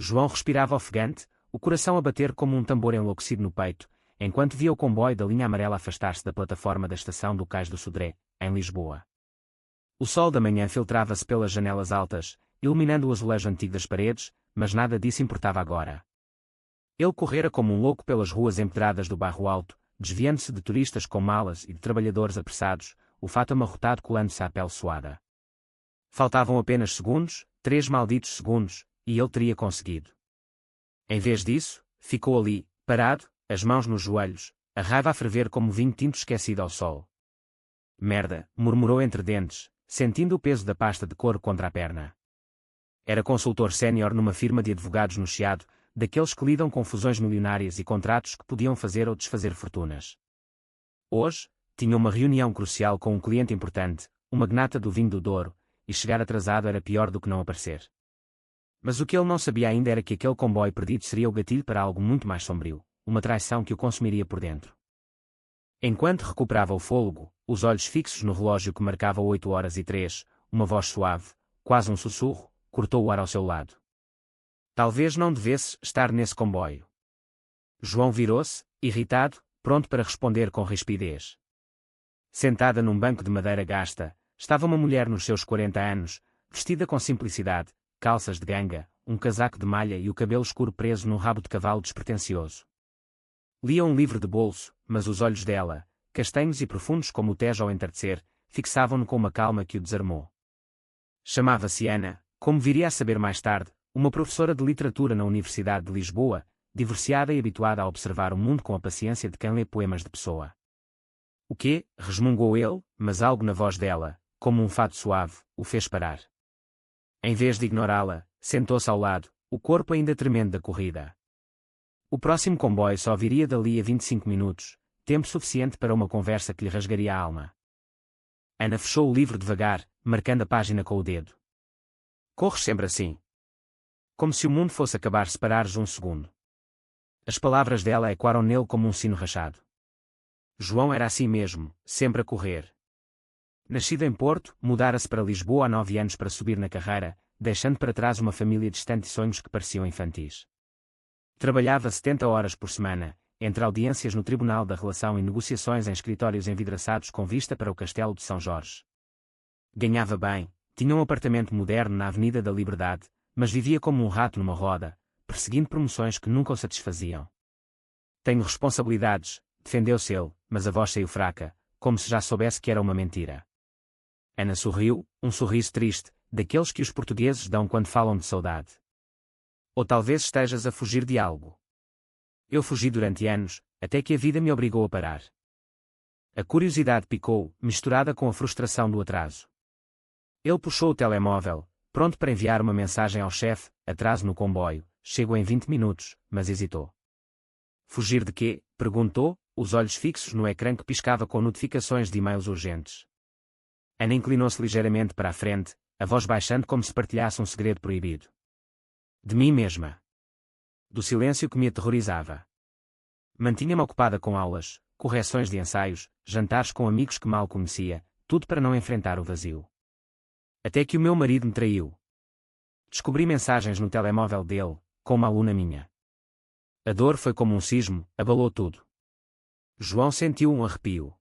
João respirava ofegante, o coração a bater como um tambor enlouquecido no peito, enquanto via o comboio da linha amarela afastar-se da plataforma da estação do Cais do Sodré, em Lisboa. O sol da manhã filtrava-se pelas janelas altas, iluminando o azulejo antigo das paredes, mas nada disso importava agora. Ele correra como um louco pelas ruas empedradas do bairro Alto, desviando-se de turistas com malas e de trabalhadores apressados, o fato amarrotado colando-se à pele suada. Faltavam apenas segundos, 3 malditos segundos, e ele teria conseguido. Em vez disso, ficou ali, parado, as mãos nos joelhos, a raiva a ferver como vinho tinto esquecido ao sol. Merda, murmurou entre dentes, sentindo o peso da pasta de couro contra a perna. Era consultor sénior numa firma de advogados no Chiado, daqueles que lidam com fusões milionárias e contratos que podiam fazer ou desfazer fortunas. Hoje, tinha uma reunião crucial com um cliente importante, um magnata do vinho do Douro, e chegar atrasado era pior do que não aparecer. Mas o que ele não sabia ainda era que aquele comboio perdido seria o gatilho para algo muito mais sombrio, uma traição que o consumiria por dentro. Enquanto recuperava o fôlego, os olhos fixos no relógio que marcava 8h03, uma voz suave, quase um sussurro, cortou o ar ao seu lado. Talvez não devesse estar nesse comboio. João virou-se, irritado, pronto para responder com rispidez. Sentada num banco de madeira gasta, estava uma mulher nos seus 40 anos, vestida com simplicidade, calças de ganga, um casaco de malha e o cabelo escuro preso num rabo de cavalo despretensioso. Lia um livro de bolso, mas os olhos dela, castanhos e profundos como o Tejo ao entardecer, fixavam-no com uma calma que o desarmou. Chamava-se Ana, como viria a saber mais tarde, uma professora de literatura na Universidade de Lisboa, divorciada e habituada a observar o mundo com a paciência de quem lê poemas de Pessoa. O quê? Resmungou ele, mas algo na voz dela, como um fado suave, o fez parar. Em vez de ignorá-la, sentou-se ao lado, o corpo ainda tremendo da corrida. O próximo comboio só viria dali a 25 minutos, tempo suficiente para uma conversa que lhe rasgaria a alma. Ana fechou o livro devagar, marcando a página com o dedo. Corres sempre assim. Como se o mundo fosse acabar se parares um segundo. As palavras dela ecoaram nele como um sino rachado. João era assim mesmo, sempre a correr. Nascido em Porto, mudara-se para Lisboa há 9 anos para subir na carreira, deixando para trás uma família distante e sonhos que pareciam infantis. Trabalhava 70 horas por semana, entre audiências no Tribunal da Relação e negociações em escritórios envidraçados com vista para o Castelo de São Jorge. Ganhava bem, tinha um apartamento moderno na Avenida da Liberdade, mas vivia como um rato numa roda, perseguindo promoções que nunca o satisfaziam. Tenho responsabilidades, defendeu-se ele, mas a voz saiu fraca, como se já soubesse que era uma mentira. Ana sorriu, um sorriso triste, daqueles que os portugueses dão quando falam de saudade. Ou talvez estejas a fugir de algo. Eu fugi durante anos, até que a vida me obrigou a parar. A curiosidade picou, misturada com a frustração do atraso. Ele puxou o telemóvel, pronto para enviar uma mensagem ao chefe, atraso no comboio, chego em 20 minutos, mas hesitou. Fugir de quê? Perguntou, os olhos fixos no ecrã que piscava com notificações de e-mails urgentes. Ana inclinou-se ligeiramente para a frente, a voz baixando como se partilhasse um segredo proibido. De mim mesma. Do silêncio que me aterrorizava. Mantinha-me ocupada com aulas, correções de ensaios, jantares com amigos que mal conhecia, tudo para não enfrentar o vazio. Até que o meu marido me traiu. Descobri mensagens no telemóvel dele, com uma aluna minha. A dor foi como um sismo, abalou tudo. João sentiu um arrepio.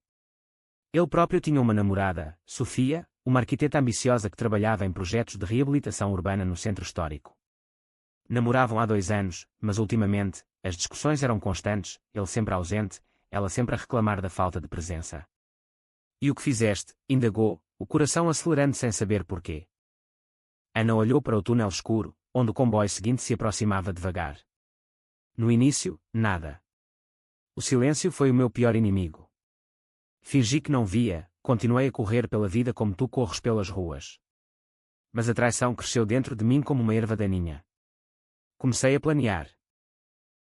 Ele próprio tinha uma namorada, Sofia, uma arquiteta ambiciosa que trabalhava em projetos de reabilitação urbana no centro histórico. Namoravam há 2 anos, mas ultimamente, as discussões eram constantes, ele sempre ausente, ela sempre a reclamar da falta de presença. E o que fizeste? Indagou, o coração acelerando sem saber porquê. Ana olhou para o túnel escuro, onde o comboio seguinte se aproximava devagar. No início, nada. O silêncio foi o meu pior inimigo. Fingi que não via, continuei a correr pela vida como tu corres pelas ruas. Mas a traição cresceu dentro de mim como uma erva daninha. Comecei a planear.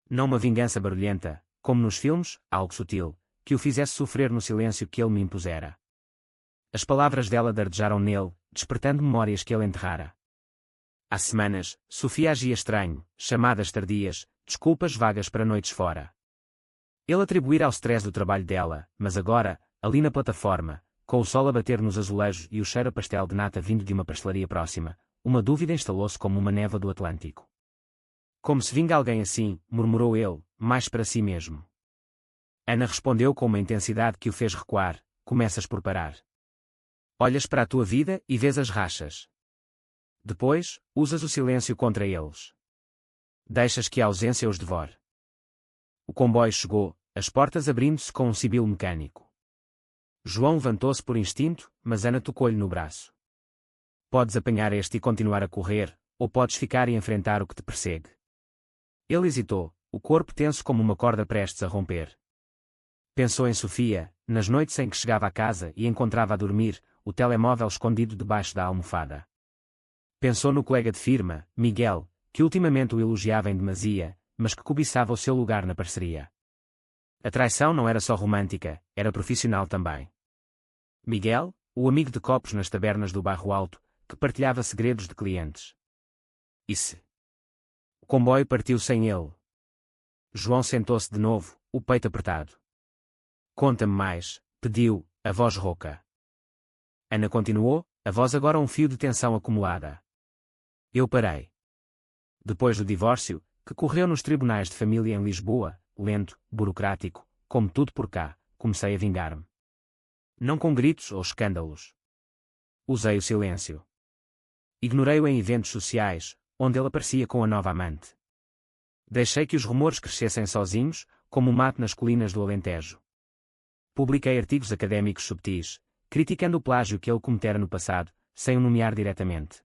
Não uma vingança barulhenta, como nos filmes, algo sutil, que o fizesse sofrer no silêncio que ele me impusera. As palavras dela dardejaram nele, despertando memórias que ele enterrara. Há semanas, Sofia agia estranho, chamadas tardias, desculpas vagas para noites fora. Ele atribuíra ao stress do trabalho dela, mas agora, ali na plataforma, com o sol a bater nos azulejos e o cheiro a pastel de nata vindo de uma pastelaria próxima, uma dúvida instalou-se como uma névoa do Atlântico. Como se vinga alguém assim, murmurou ele, mais para si mesmo. Ana respondeu com uma intensidade que o fez recuar: começas por parar. Olhas para a tua vida e vês as rachas. Depois, usas o silêncio contra eles. Deixas que a ausência os devore. O comboio chegou, as portas abrindo-se com um sibilo mecânico. João levantou-se por instinto, mas Ana tocou-lhe no braço. Podes apanhar este e continuar a correr, ou podes ficar e enfrentar o que te persegue. Ele hesitou, o corpo tenso como uma corda prestes a romper. Pensou em Sofia, nas noites em que chegava a casa e encontrava a dormir, o telemóvel escondido debaixo da almofada. Pensou no colega de firma, Miguel, que ultimamente o elogiava em demasia, mas que cobiçava o seu lugar na parceria. A traição não era só romântica, era profissional também. Miguel, o amigo de copos nas tabernas do Bairro Alto, que partilhava segredos de clientes. E se? O comboio partiu sem ele. João sentou-se de novo, o peito apertado. Conta-me mais, pediu, a voz rouca. Ana continuou, a voz agora um fio de tensão acumulada. Eu parei. Depois do divórcio, que correu nos tribunais de família em Lisboa, lento, burocrático, como tudo por cá, comecei a vingar-me. Não com gritos ou escândalos. Usei o silêncio. Ignorei-o em eventos sociais, onde ele aparecia com a nova amante. Deixei que os rumores crescessem sozinhos, como o mato nas colinas do Alentejo. Publiquei artigos académicos subtis, criticando o plágio que ele cometera no passado, sem o nomear diretamente.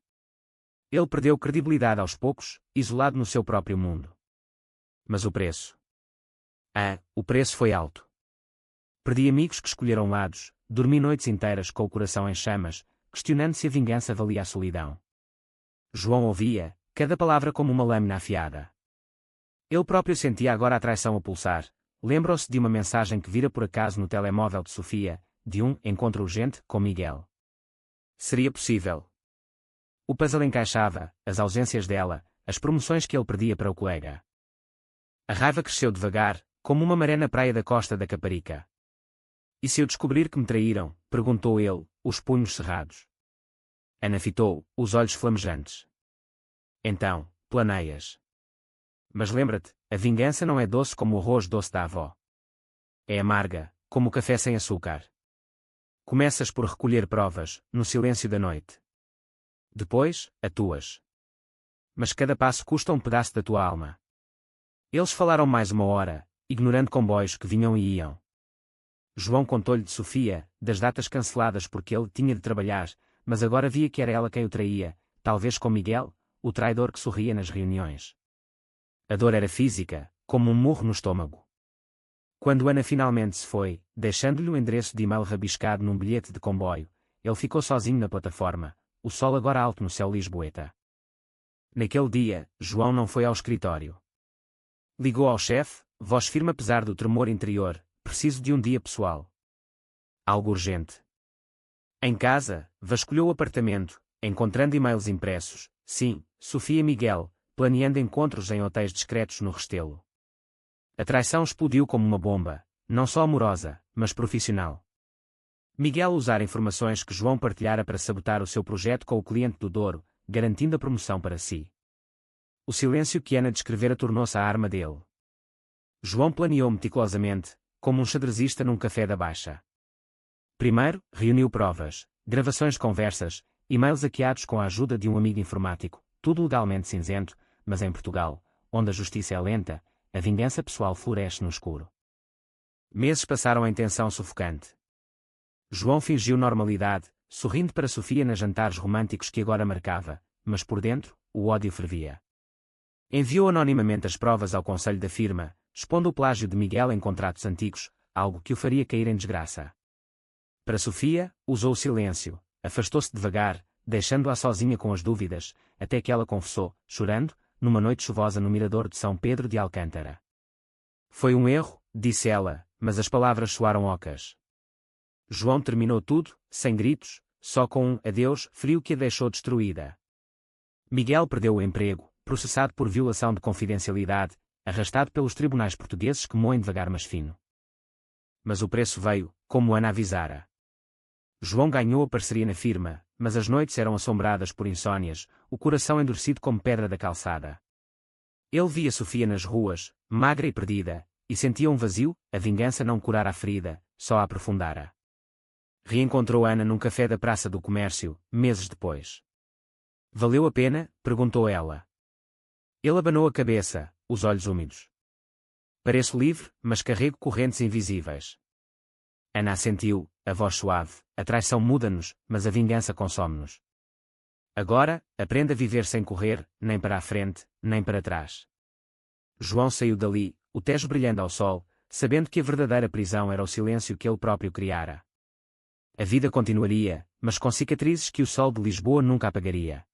Ele perdeu credibilidade aos poucos, isolado no seu próprio mundo. Mas o preço? O preço foi alto. Perdi amigos que escolheram lados, dormi noites inteiras com o coração em chamas, questionando se a vingança valia a solidão. João ouvia, cada palavra como uma lâmina afiada. Ele próprio sentia agora a traição a pulsar. Lembrou-se de uma mensagem que vira por acaso no telemóvel de Sofia, de um encontro urgente com Miguel. Seria possível. O puzzle encaixava, as ausências dela, as promoções que ele perdia para o colega. A raiva cresceu devagar, como uma maré na praia da Costa da Caparica. E se eu descobrir que me traíram? Perguntou ele, os punhos cerrados. Ana fitou, os olhos flamejantes. Então, planeias. Mas lembra-te, a vingança não é doce como o arroz doce da avó. É amarga, como o café sem açúcar. Começas por recolher provas, no silêncio da noite. Depois, atuas. Mas cada passo custa um pedaço da tua alma. Eles falaram mais uma hora, ignorando comboios que vinham e iam. João contou-lhe de Sofia, das datas canceladas porque ele tinha de trabalhar, mas agora via que era ela quem o traía, talvez com Miguel, o traidor que sorria nas reuniões. A dor era física, como um murro no estômago. Quando Ana finalmente se foi, deixando-lhe o endereço de e-mail rabiscado num bilhete de comboio, ele ficou sozinho na plataforma, o sol agora alto no céu lisboeta. Naquele dia, João não foi ao escritório. Ligou ao chefe, voz firme apesar do tremor interior: preciso de um dia pessoal. Algo urgente. Em casa, vasculhou o apartamento, encontrando e-mails impressos. Sim, Sofia e Miguel, planeando encontros em hotéis discretos no Restelo. A traição explodiu como uma bomba, não só amorosa, mas profissional. Miguel usara informações que João partilhara para sabotar o seu projeto com o cliente do Douro, garantindo a promoção para si. O silêncio que Ana descrevera tornou-se a arma dele. João planeou meticulosamente, como um xadrezista num café da Baixa. Primeiro, reuniu provas, gravações de conversas, e-mails hackeados com a ajuda de um amigo informático, tudo legalmente cinzento, mas em Portugal, onde a justiça é lenta, a vingança pessoal floresce no escuro. Meses passaram em tensão sufocante. João fingiu normalidade, sorrindo para Sofia nos jantares românticos que agora marcava, mas por dentro, o ódio fervia. Enviou anonimamente as provas ao conselho da firma, expondo o plágio de Miguel em contratos antigos, algo que o faria cair em desgraça. Para Sofia, usou o silêncio, afastou-se devagar, deixando-a sozinha com as dúvidas, até que ela confessou, chorando, numa noite chuvosa no mirador de São Pedro de Alcântara. Foi um erro, disse ela, mas as palavras soaram ocas. João terminou tudo, sem gritos, só com um adeus frio que a deixou destruída. Miguel perdeu o emprego, processado por violação de confidencialidade, arrastado pelos tribunais portugueses que moem devagar mas fino. Mas o preço veio, como Ana avisara. João ganhou a parceria na firma, mas as noites eram assombradas por insônias, o coração endurecido como pedra da calçada. Ele via Sofia nas ruas, magra e perdida, e sentia um vazio. A vingança não curara a ferida, só a aprofundara. Reencontrou Ana num café da Praça do Comércio, meses depois. Valeu a pena? Perguntou ela. Ele abanou a cabeça, os olhos úmidos. Pareço livre, mas carrego correntes invisíveis. Ana assentiu, a voz suave. A traição muda-nos, mas a vingança consome-nos. Agora, aprenda a viver sem correr, nem para a frente, nem para trás. João saiu dali, o Tejo brilhando ao sol, sabendo que a verdadeira prisão era o silêncio que ele próprio criara. A vida continuaria, mas com cicatrizes que o sol de Lisboa nunca apagaria.